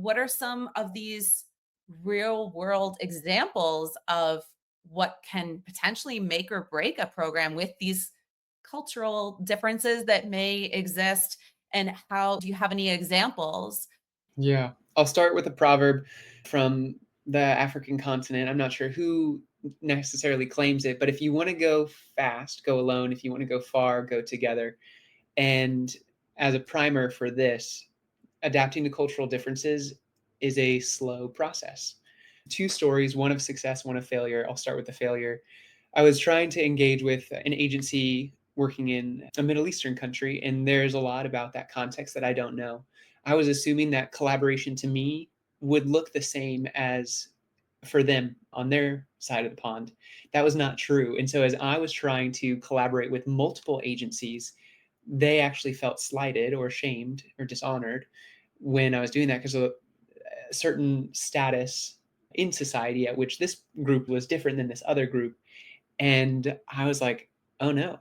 what are some of these real world examples of what can potentially make or break a program with these cultural differences that may exist? And how do you have any examples? Yeah. I'll start with a proverb from the African continent. I'm not sure who necessarily claims it, but if you want to go fast, go alone. If you want to go far, go together. And as a primer for this, adapting to cultural differences is a slow process. Two stories, one of success, one of failure. I'll start with the failure. I was trying to engage with an agency working in a Middle Eastern country, and there's a lot about that context that I don't know. I was assuming that collaboration to me would look the same as for them on their side of the pond. That was not true. And so, as I was trying to collaborate with multiple agencies, they actually felt slighted or shamed or dishonored when I was doing that because of a certain status in society at which this group was different than this other group. And I was like, oh no,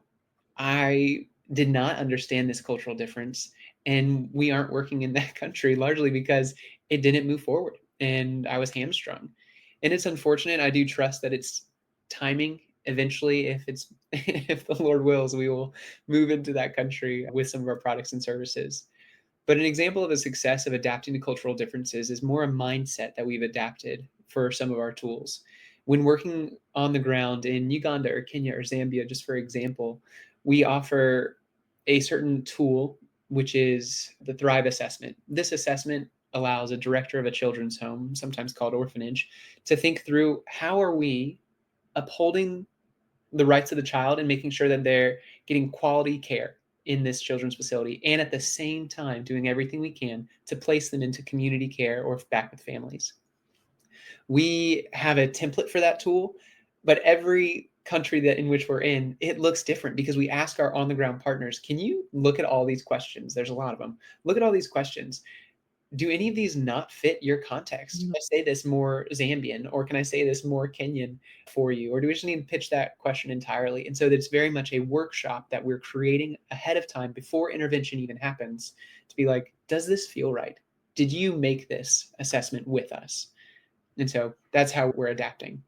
I did not understand this cultural difference. And we aren't working in that country largely because it didn't move forward and I was hamstrung. And it's unfortunate. I do trust that it's timing. Eventually, if it's if the Lord wills, we will move into that country with some of our products and services. But an example of a success of adapting to cultural differences is more a mindset that we've adapted for some of our tools. When working on the ground in Uganda or Kenya or Zambia, just for example, we offer a certain tool, which is the Thrive assessment. This assessment allows a director of a children's home, sometimes called orphanage, to think through how are we upholding the rights of the child and making sure that they're getting quality care in this children's facility, and at the same time doing everything we can to place them into community care or back with families. We have a template for that tool, but every country that in which we're in, it looks different because we ask our on the ground partners, can you look at all these questions? There's a lot of them. Look at all these questions. Do any of these not fit your context? Can Mhm. I say this more Zambian or can I say this more Kenyan for you? Or do we just need to pitch that question entirely? And so it's very much a workshop that we're creating ahead of time before intervention even happens to be like, does this feel right? Did you make this assessment with us? And so that's how we're adapting.